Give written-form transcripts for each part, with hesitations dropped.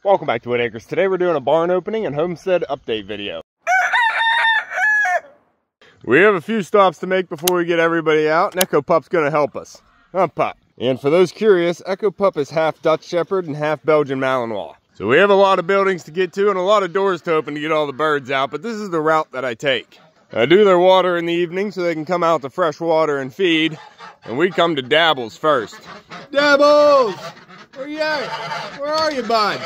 Welcome back to Whitt Acres. Today we're doing a barn opening and homestead update video. We have a few stops to make before we get everybody out, and Echo Pup's gonna help us. Huh, Pup? And for those curious, Echo Pup is half Dutch Shepherd and half Belgian Malinois. So we have a lot of buildings to get to and a lot of doors to open to get all the birds out, but this is the route that I take. I do their water in the evening so they can come out to fresh water and feed, and we come to Dabbles first. Dabbles! Where you at? Where are you, bud?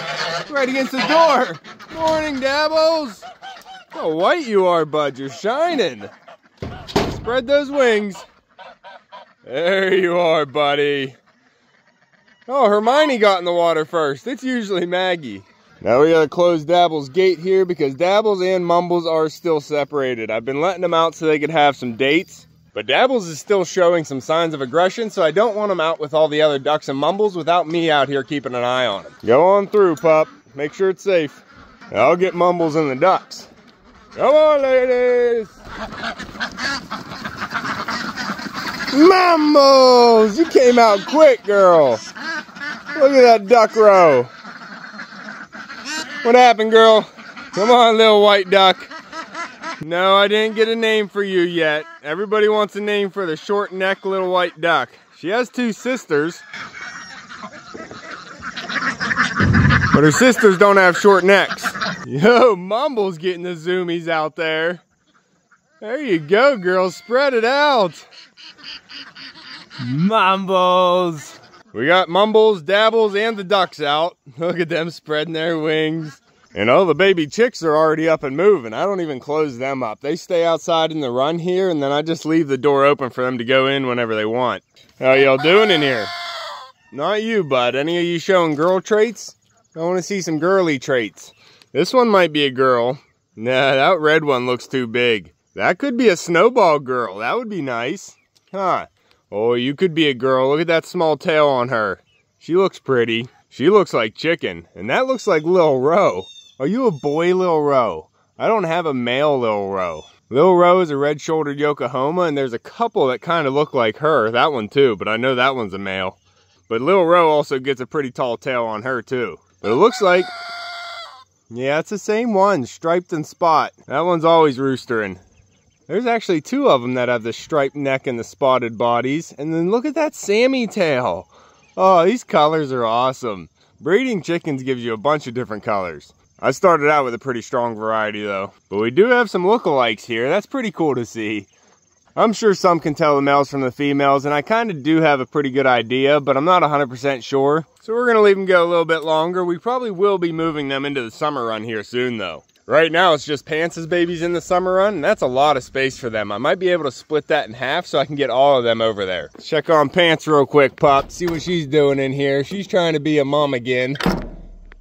Right against the door. Morning, Dabbles. How white you are, bud. You're shining. Spread those wings. There you are, buddy. Oh, Hermione got in the water first. It's usually Maggie. Now we gotta close Dabbles' gate here because Dabbles and Mumbles are still separated. I've been letting them out so they could have some dates. But Dabbles is still showing some signs of aggression, so I don't want him out with all the other ducks and Mumbles without me out here keeping an eye on him. Go on through, Pup. Make sure it's safe. I'll get Mumbles and the ducks. Come on, ladies! Mumbles! You came out quick, girl. Look at that duck row. What happened, girl? Come on, little white duck. No, I didn't get a name for you yet. Everybody wants a name for the short neck little white duck. She has two sisters. But her sisters don't have short necks. Yo, Mumble's getting the zoomies out there. There you go, girl. Spread it out. Mumbles. We got Mumbles, Dabbles, and the ducks out. Look at them spreading their wings. And all the baby chicks are already up and moving. I don't even close them up. They stay outside in the run here, and then I just leave the door open for them to go in whenever they want. How y'all doing in here? Not you, bud. Any of you showing girl traits? I want to see some girly traits. This one might be a girl. Nah, that red one looks too big. That could be a snowball girl. That would be nice. Huh. Oh, you could be a girl. Look at that small tail on her. She looks pretty. She looks like chicken. And that looks like Lil Roe. Are you a boy, Lil Roe? I don't have a male Lil Roe. Lil Roe is a red-shouldered Yokohama, and there's a couple that kind of look like her. That one too, but I know that one's a male. But Lil Roe also gets a pretty tall tail on her too. But it looks like, yeah, it's the same one, striped and spot. That one's always roostering. There's actually two of them that have the striped neck and the spotted bodies. And then look at that Sammy tail. Oh, these colors are awesome. Breeding chickens gives you a bunch of different colors. I started out with a pretty strong variety though. But we do have some lookalikes here. That's pretty cool to see. I'm sure some can tell the males from the females, and I kind of do have a pretty good idea, but I'm not 100% sure. So we're going to leave them go a little bit longer. We probably will be moving them into the summer run here soon though. Right now it's just Pants' babies in the summer run, and that's a lot of space for them. I might be able to split that in half so I can get all of them over there. Check on Pants real quick, Pup. See what she's doing in here. She's trying to be a mom again.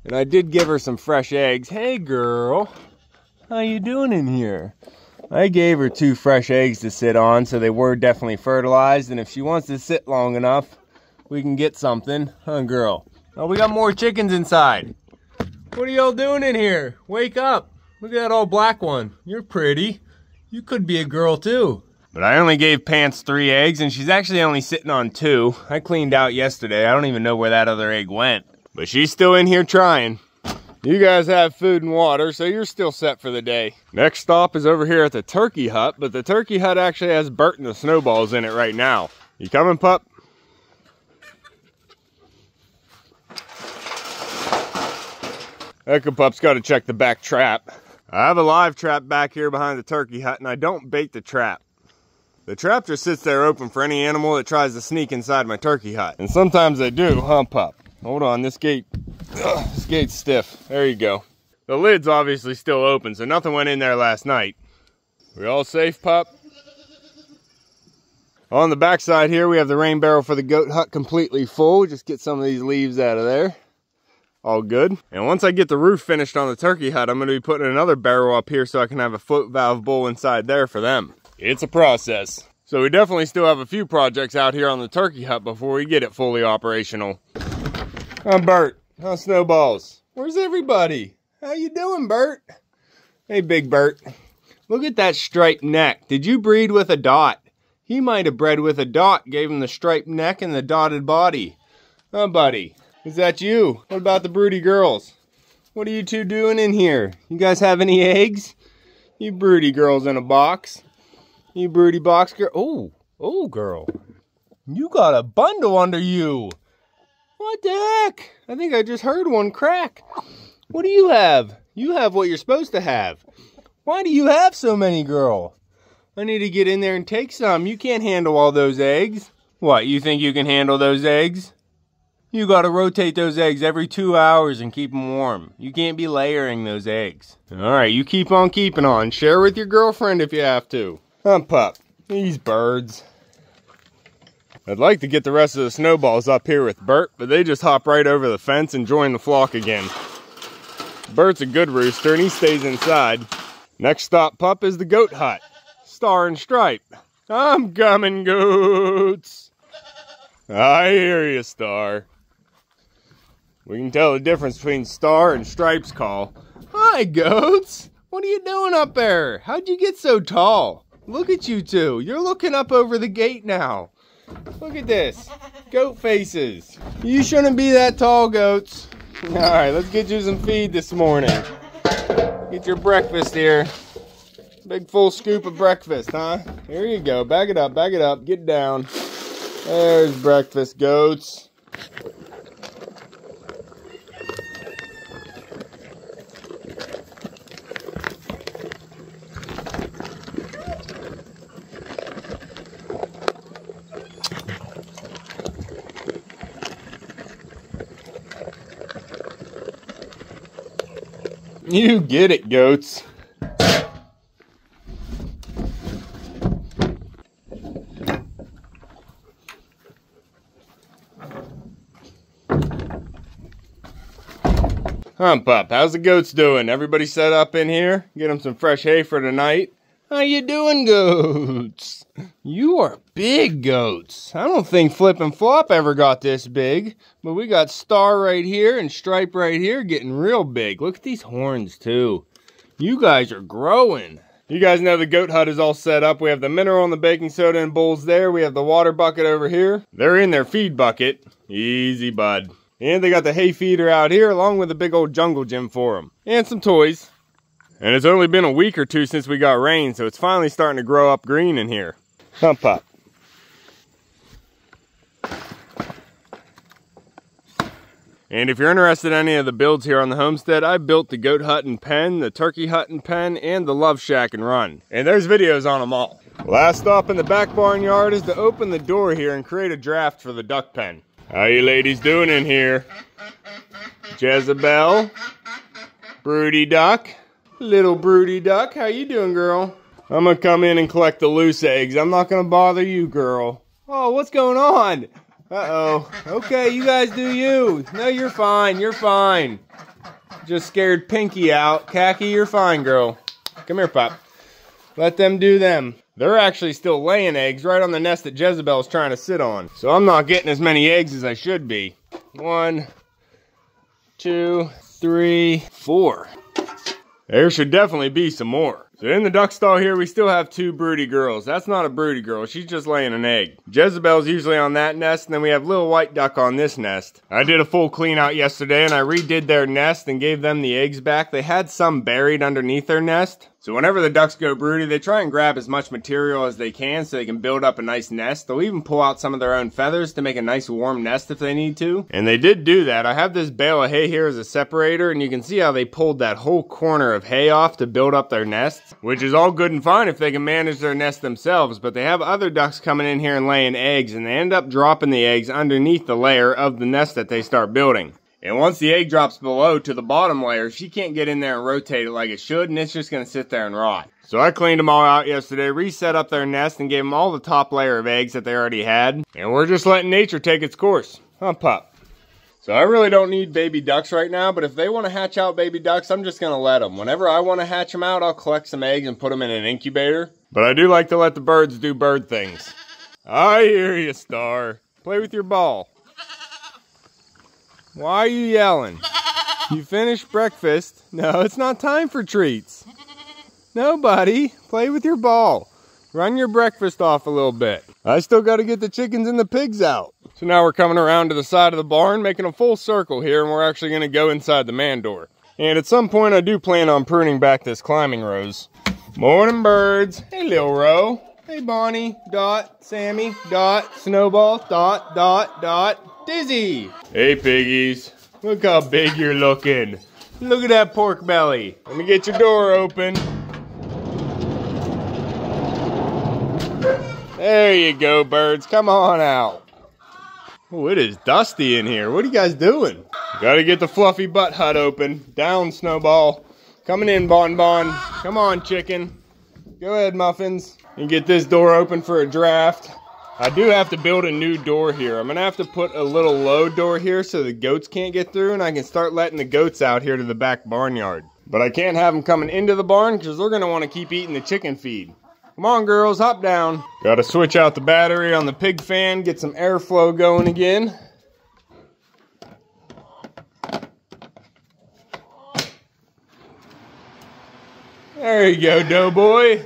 And I did give her some fresh eggs. Hey girl, how you doing in here? I gave her 2 fresh eggs to sit on, so they were definitely fertilized. And if she wants to sit long enough, we can get something. Huh, girl? Oh, we got more chickens inside. What are y'all doing in here? Wake up. Look at that all black one. You're pretty. You could be a girl too. But I only gave Pants 3 eggs, and she's actually only sitting on 2. I cleaned out yesterday. I don't even know where that other egg went. But she's still in here trying. You guys have food and water, so you're still set for the day. Next stop is over here at the turkey hut, but the turkey hut actually has Bert and the snowballs in it right now. You coming, Pup? Echo Pup's got to check the back trap. I have a live trap back here behind the turkey hut, and I don't bait the trap. The trap just sits there open for any animal that tries to sneak inside my turkey hut. And sometimes they do, huh, Pup? Hold on, this gate's stiff. There you go. The lid's obviously still open, so nothing went in there last night. We all safe, Pup? On the back side here, we have the rain barrel for the goat hut completely full. Just get some of these leaves out of there. All good. And once I get the roof finished on the turkey hut, I'm going to be putting another barrel up here so I can have a foot valve bowl inside there for them. It's a process. So we definitely still have a few projects out here on the turkey hut before we get it fully operational. I'm Bert. How's Snowballs? Where's everybody? How you doing, Bert? Hey, Big Bert. Look at that striped neck. Did you breed with a dot? He might have bred with a dot, gave him the striped neck and the dotted body. Huh, buddy? Is that you? What about the broody girls? What are you two doing in here? You guys have any eggs? You broody girls in a box. You broody box girl. Oh, girl. You got a bundle under you. What the heck? I think I just heard one crack. What do you have? You have what you're supposed to have. Why do you have so many, girl? I need to get in there and take some. You can't handle all those eggs. What, you think you can handle those eggs? You gotta rotate those eggs every 2 hours and keep them warm. You can't be layering those eggs. Alright, you keep on keeping on. Share with your girlfriend if you have to. Pup. These birds. I'd like to get the rest of the snowballs up here with Bert, but they just hop right over the fence and join the flock again. Bert's a good rooster and he stays inside. Next stop, pup, is the goat hut. Star and Stripe. I'm coming, goats. I hear you, Star. We can tell the difference between Star and Stripe's call. Hi, goats. What are you doing up there? How'd you get so tall? Look at you two. You're looking up over the gate now. Look at this. Goat faces. You shouldn't be that tall, goats. All right, let's get you some feed this morning. Get your breakfast here. Big full scoop of breakfast, huh? Here you go. Bag it up, get down. There's breakfast, goats. You get it, goats. Pup, how's the goats doing? Everybody set up in here? Get them some fresh hay for tonight? How you doing, goats? You are big goats. I don't think Flip and Flop ever got this big, but we got Star right here and Stripe right here getting real big. Look at these horns too. You guys are growing. You guys know the goat hut is all set up. We have the mineral and the baking soda and bowls there. We have the water bucket over here. They're in their feed bucket. Easy, bud. And they got the hay feeder out here along with a big old jungle gym for them. And some toys. And it's only been a week or two since we got rain, so it's finally starting to grow up green in here. Pup. And if you're interested in any of the builds here on the homestead, I built the goat hut and pen, the turkey hut and pen, and the love shack and run. And there's videos on them all. Last stop in the back barnyard is to open the door here and create a draft for the duck pen. How you ladies doing in here? Jezebel? Broody duck? Little broody duck, how you doing, girl? I'm gonna come in and collect the loose eggs. I'm not gonna bother you, girl. Oh, what's going on? Uh-oh. Okay, you guys do you. No, you're fine, you're fine. Just scared Pinky out. Khaki, you're fine, girl. Come here, Pop. Let them do them. They're actually still laying eggs right on the nest that Jezebel's trying to sit on. So I'm not getting as many eggs as I should be. 1, 2, 3, 4. There should definitely be some more. So in the duck stall here, we still have 2 broody girls. That's not a broody girl, she's just laying an egg. Jezebel's usually on that nest, and then we have little white duck on this nest. I did a full clean out yesterday, and I redid their nest and gave them the eggs back. They had some buried underneath their nest. So whenever the ducks go broody, they try and grab as much material as they can so they can build up a nice nest. They'll even pull out some of their own feathers to make a nice warm nest if they need to. And they did do that. I have this bale of hay here as a separator, and you can see how they pulled that whole corner of hay off to build up their nests, which is all good and fine if they can manage their nest themselves, but they have other ducks coming in here and laying eggs, and they end up dropping the eggs underneath the layer of the nest that they start building. And once the egg drops below to the bottom layer, she can't get in there and rotate it like it should, and it's just going to sit there and rot. So I cleaned them all out yesterday, reset up their nest, and gave them all the top layer of eggs that they already had. And we're just letting nature take its course. Huh, Pup? So I really don't need baby ducks right now, but if they want to hatch out baby ducks, I'm just going to let them. Whenever I want to hatch them out, I'll collect some eggs and put them in an incubator. But I do like to let the birds do bird things. I hear you, Star. Play with your ball. Why are you yelling? You finished breakfast? No, it's not time for treats. No, buddy. Play with your ball. Run your breakfast off a little bit. I still got to get the chickens and the pigs out. So now we're coming around to the side of the barn, making a full circle here, and we're actually going to go inside the man door. And at some point I do plan on pruning back this climbing rose. Morning birds. Hey Lil Ro. Hey Bonnie, Dot, Sammy, Dot, Snowball, Dot, Dot, Dot, Dizzy. Hey piggies. Look how big you're looking. Look at that pork belly. Let me get your door open. There you go, birds. Come on out. Oh, it is dusty in here. What are you guys doing? Gotta get the fluffy butt hut open. Down, Snowball. Coming in, Bon Bon. Come on, chicken. Go ahead, Muffins. And get this door open for a draft. I do have to build a new door here. I'm gonna have to put a little low door here so the goats can't get through, and I can start letting the goats out here to the back barnyard. But I can't have them coming into the barn because they're gonna want to keep eating the chicken feed. Come on, girls, hop down. Gotta switch out the battery on the pig fan, get some airflow going again. There you go, Doughboy.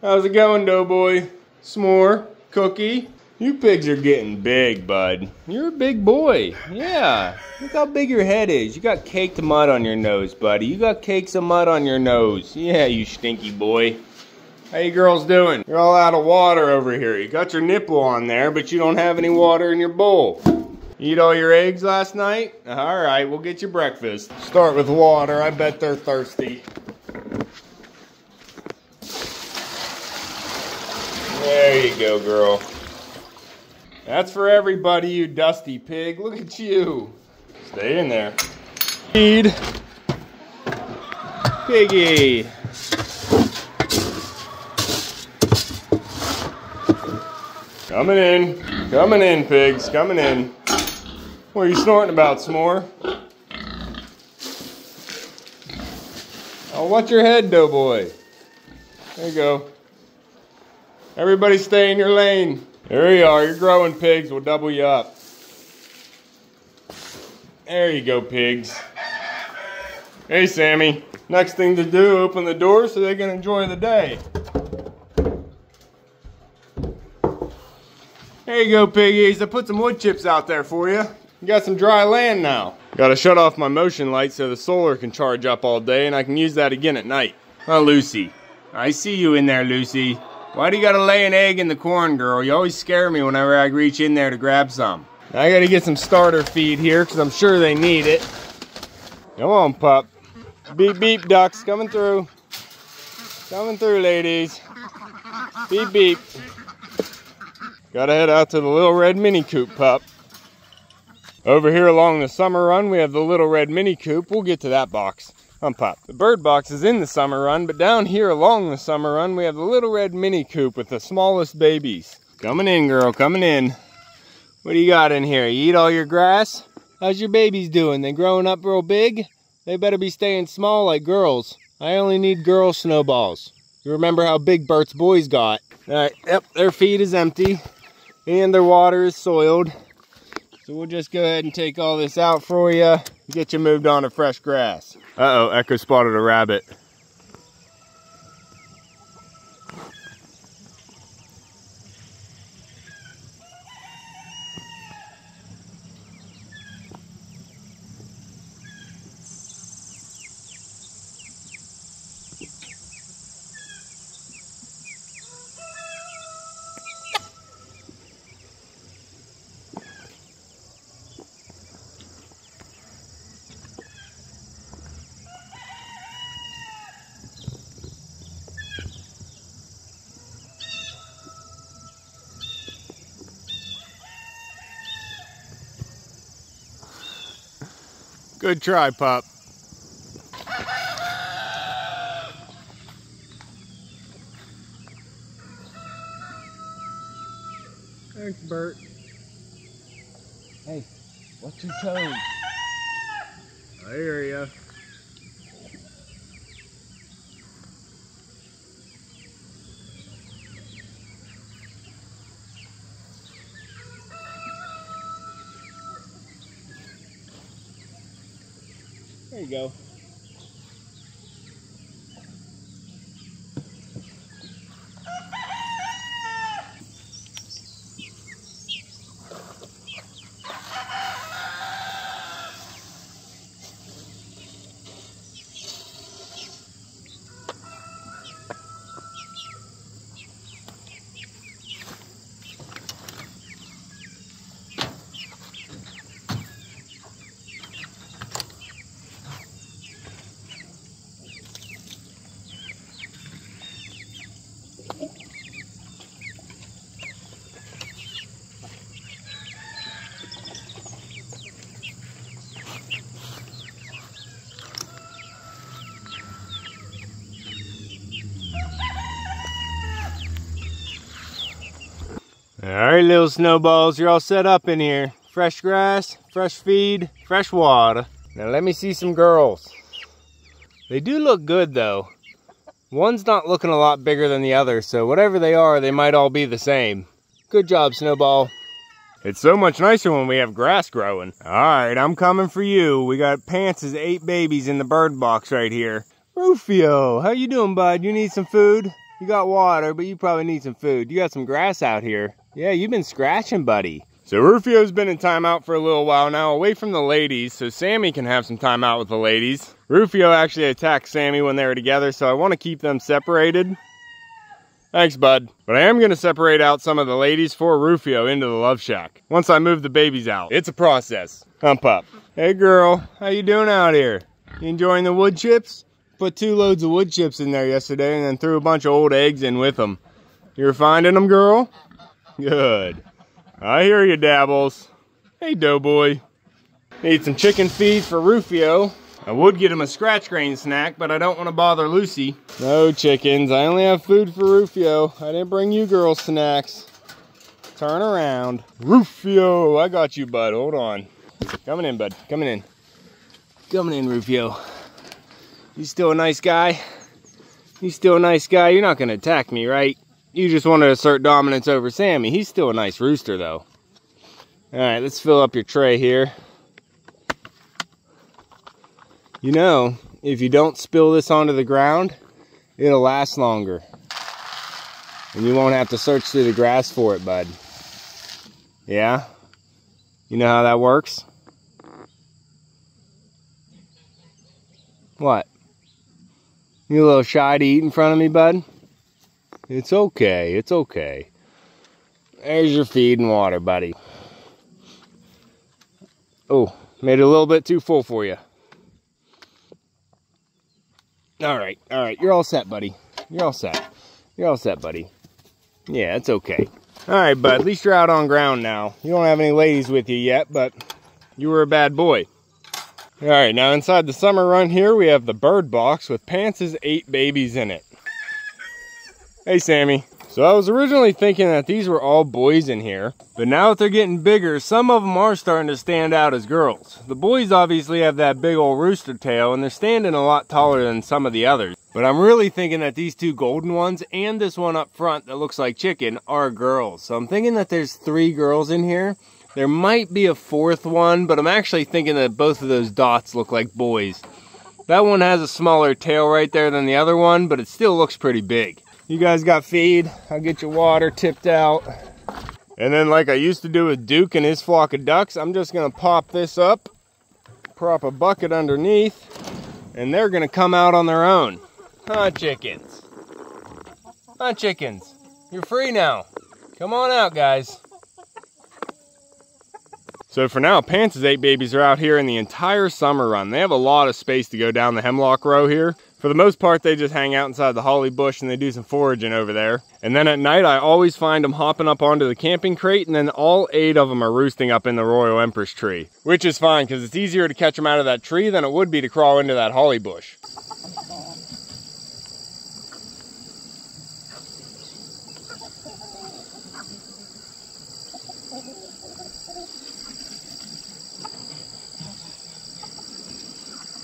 How's it going, Doughboy? S'more, Cookie. You pigs are getting big, bud. You're a big boy. Yeah. Look how big your head is. You got caked mud on your nose, buddy. You got cakes of mud on your nose. Yeah, you stinky boy. How you girls doing? You're all out of water over here. You got your nipple on there, but you don't have any water in your bowl. Eat all your eggs last night? All right, we'll get you breakfast. Start with water. I bet they're thirsty. There you go, girl. That's for everybody, you dusty pig. Look at you. Stay in there. Feed. Piggy. Coming in, pigs, coming in. What are you snorting about, S'more? Oh, watch your head, Doughboy. There you go. Everybody stay in your lane. There you are, you're growing, pigs. We'll double you up. There you go, pigs. Hey, Sammy. Next thing to do, open the door so they can enjoy the day. There you go, piggies. I put some wood chips out there for you. You got some dry land now. Gotta shut off my motion light so the solar can charge up all day and I can use that again at night. Oh, Lucy. I see you in there, Lucy. Why do you gotta lay an egg in the corn, girl? You always scare me whenever I reach in there to grab some. I gotta get some starter feed here because I'm sure they need it. Come on, pup. Beep, beep, ducks. Coming through. Coming through, ladies. Beep, beep. Gotta head out to the Little Red Mini Coop, pup. Over here along the summer run, we have the Little Red Mini Coop. We'll get to that box. Pup. The bird box is in the summer run, but down here along the summer run, we have the Little Red Mini Coop with the smallest babies. Coming in, girl, coming in. What do you got in here? You eat all your grass? How's your babies doing? They growing up real big? They better be staying small like girls. I only need girl snowballs. You remember how big Bert's boys got. All right, yep, their feed is empty. And their water is soiled. So we'll just go ahead and take all this out for you. Get you moved on to fresh grass. Uh-oh, Echo spotted a rabbit. Good try, pup. Thanks, Bert. Hey, watch your toes. I hear ya. There you go. All right, little snowballs, you're all set up in here. Fresh grass, fresh feed, fresh water. Now let me see some girls. They do look good though. One's not looking a lot bigger than the other, so whatever they are, they might all be the same. Good job, Snowball. It's so much nicer when we have grass growing. All right, I'm coming for you. We got Pants' 8 babies in the bird box right here. Rufio, how you doing, bud? You need some food? You got water, but you probably need some food. You got some grass out here. Yeah, you've been scratching, buddy. So Rufio's been in timeout for a little while now, away from the ladies, so Sammy can have some time out with the ladies. Rufio actually attacked Sammy when they were together, so I want to keep them separated. Thanks, bud. But I am going to separate out some of the ladies for Rufio into the love shack once I move the babies out. It's a process. Hump up. Hey, girl. How you doing out here? You enjoying the wood chips? Put 2 loads of wood chips in there yesterday and then threw a bunch of old eggs in with them. You were finding them, girl? Good. I hear you, Dabbles. Hey, Doughboy. Need some chicken feed for Rufio. I would get him a scratch grain snack, but I don't want to bother Lucy. No chickens. I only have food for Rufio. I didn't bring you girls snacks. Turn around. Rufio, I got you, bud. Hold on. Coming in, bud. Coming in. Coming in, Rufio. You still a nice guy? You still a nice guy? You're not going to attack me, right? You just want to assert dominance over Sammy. He's still a nice rooster, though. All right, let's fill up your tray here. You know, if you don't spill this onto the ground, it'll last longer. And you won't have to search through the grass for it, bud. Yeah? You know how that works? What? You a little shy to eat in front of me, bud? It's okay, it's okay. There's your feed and water, buddy. Oh, made it a little bit too full for you. All right, you're all set, buddy. You're all set. You're all set, buddy. Yeah, it's okay. All right, bud, at least you're out on ground now. You don't have any ladies with you yet, but you were a bad boy. All right, now inside the summer run here, we have the bird box with Pants' 8 babies in it. Hey, Sammy. So I was originally thinking that these were all boys in here, but now that they're getting bigger, some of them are starting to stand out as girls. The boys obviously have that big old rooster tail, and they're standing a lot taller than some of the others. But I'm really thinking that these 2 golden ones and this one up front that looks like chicken are girls. So I'm thinking that there's 3 girls in here. There might be a 4th one, but I'm actually thinking that both of those dots look like boys. That one has a smaller tail right there than the other one, but it still looks pretty big. You guys got feed. I'll get your water tipped out. And then like I used to do with Duke and his flock of ducks, I'm just gonna pop this up, prop a bucket underneath, and they're gonna come out on their own. Huh, chickens? Huh, chickens? You're free now. Come on out, guys. So for now, Pants' 8 babies are out here in the entire summer run. They have a lot of space to go down the hemlock row here. For the most part, they just hang out inside the holly bush and they do some foraging over there. And then at night, I always find them hopping up onto the camping crate, and then all 8 of them are roosting up in the Royal Empress tree. Which is fine, because it's easier to catch them out of that tree than it would be to crawl into that holly bush.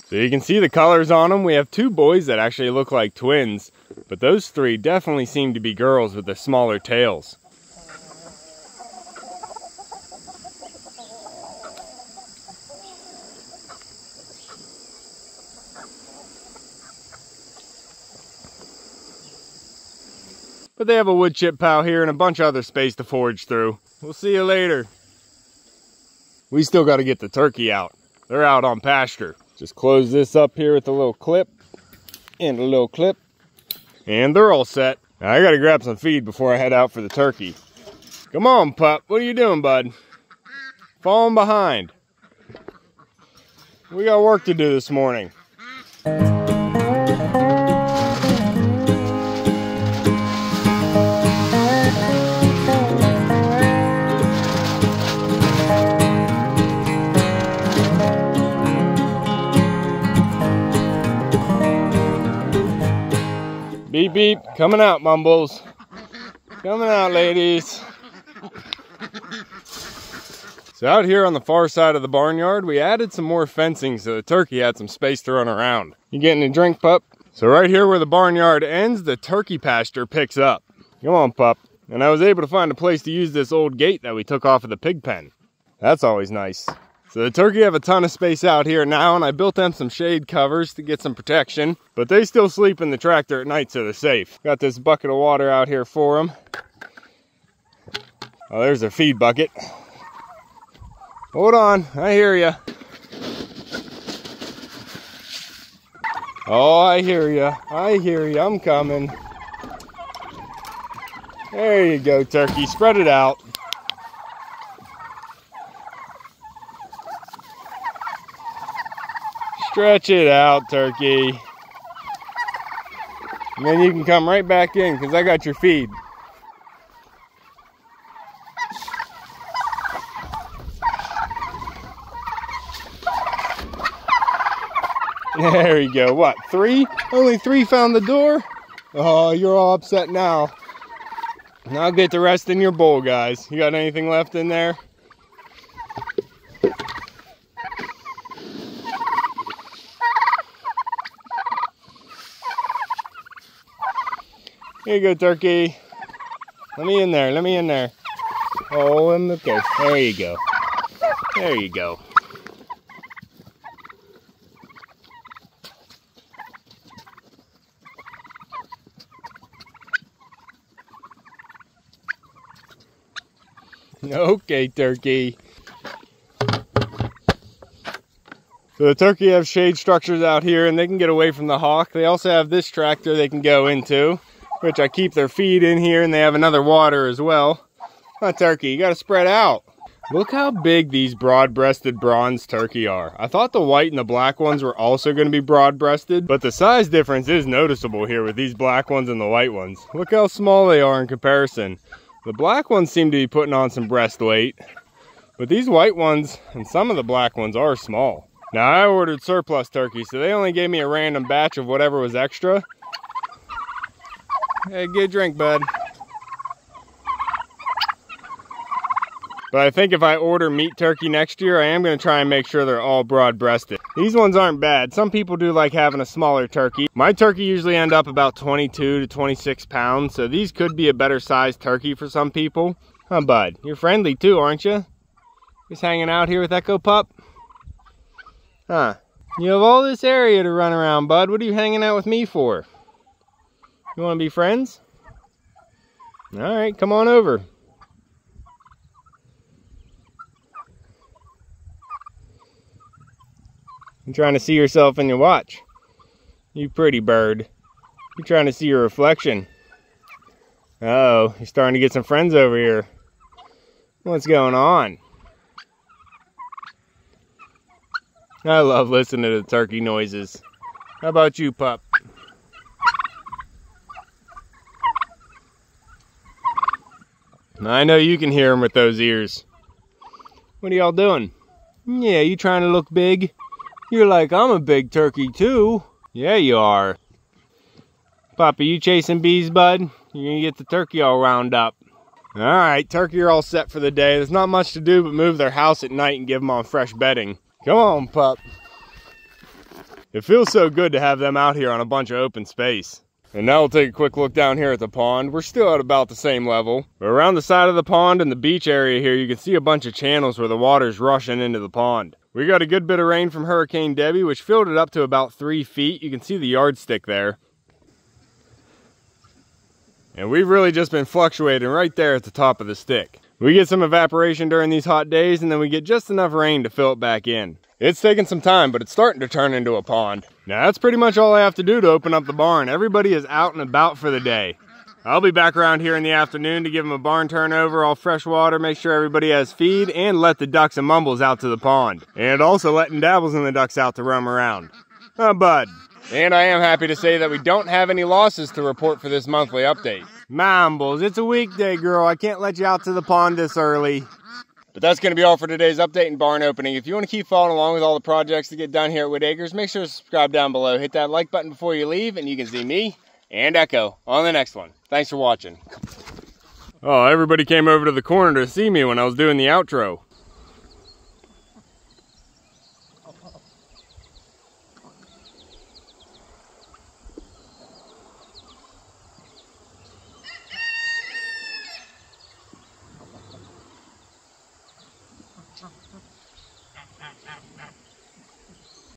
So you can see the colors on them. We have 2 boys that actually look like twins, but those 3 definitely seem to be girls with the smaller tails. But they have a wood chip pile here and a bunch of other space to forage through. We'll see you later. We still got to get the turkey out. They're out on pasture. Just close this up here with a little clip and a little clip, and they're all set. Now I gotta grab some feed before I head out for the turkey. Come on, pup. What are you doing, bud? Falling behind. We got work to do this morning. Beep, beep. Coming out, Mumbles. Coming out, ladies. So out here on the far side of the barnyard, we added some more fencing so the turkey had some space to run around. You getting a drink, pup? So right here where the barnyard ends, the turkey pasture picks up. Come on, pup. And I was able to find a place to use this old gate that we took off of the pig pen. That's always nice. So the turkey have a ton of space out here now, and I built them some shade covers to get some protection. But they still sleep in the tractor at night, so they're safe. Got this bucket of water out here for them. Oh, there's their feed bucket. Hold on, I hear ya. Oh, I hear ya. I hear ya. I'm coming. There you go, turkey. Spread it out. Stretch it out, turkey. And then you can come right back in because I got your feed. There you go. What, 3? Only 3 found the door? Oh, you're all upset now. I'll get the rest in your bowl, guys. You got anything left in there? Here you go, turkey. Let me in there. Let me in there. Oh, and okay. There you go. There you go. Okay, turkey. So the turkey have shade structures out here and they can get away from the hawk. They also have this tractor they can go into, which I keep their feed in here, and they have another water as well. Huh, turkey, you gotta spread out. Look how big these broad-breasted bronze turkey are. I thought the white and the black ones were also gonna be broad-breasted, but the size difference is noticeable here with these black ones and the white ones. Look how small they are in comparison. The black ones seem to be putting on some breast weight, but these white ones and some of the black ones are small. Now I ordered surplus turkey, so they only gave me a random batch of whatever was extra. Hey, get a drink, bud. But I think if I order meat turkey next year, I am going to try and make sure they're all broad-breasted. These ones aren't bad. Some people do like having a smaller turkey. My turkey usually end up about 22 to 26 pounds, so these could be a better sized turkey for some people. Huh, bud? You're friendly too, aren't you? Just hanging out here with Echo Pup? Huh. You have all this area to run around, bud. What are you hanging out with me for? You want to be friends? Alright, come on over. You trying to see yourself in your watch? You pretty bird. You trying to see your reflection? Uh-oh, you're starting to get some friends over here. What's going on? I love listening to the turkey noises. How about you, pup? I know you can hear them with those ears. What are y'all doing? Yeah, you trying to look big? You're like, I'm a big turkey too. Yeah, you are. Pop, are you chasing bees, bud? You're gonna get the turkey all wound up. Alright, turkey are all set for the day. There's not much to do but move their house at night and give them on fresh bedding. Come on, pup. It feels so good to have them out here on a bunch of open space. And now we'll take a quick look down here at the pond. We're still at about the same level. But around the side of the pond and the beach area here, you can see a bunch of channels where the water's rushing into the pond. We got a good bit of rain from Hurricane Debbie, which filled it up to about 3 feet. You can see the yardstick there. And we've really just been fluctuating right there at the top of the stick. We get some evaporation during these hot days, and then we get just enough rain to fill it back in. It's taking some time, but it's starting to turn into a pond. Now that's pretty much all I have to do to open up the barn. Everybody is out and about for the day. I'll be back around here in the afternoon to give them a barn turnover, all fresh water, make sure everybody has feed, and let the ducks and mumbles out to the pond. And also letting Dabbles and the ducks out to roam around. Huh, bud? And I am happy to say that we don't have any losses to report for this monthly update. Mumbles, it's a weekday, girl. I can't let you out to the pond this early. But that's going to be all for today's update and barn opening. If you want to keep following along with all the projects that get done here at Whitt Acres, make sure to subscribe down below. Hit that like button before you leave, and you can see me and Echo on the next one. Thanks for watching. Oh, everybody came over to the corner to see me when I was doing the outro.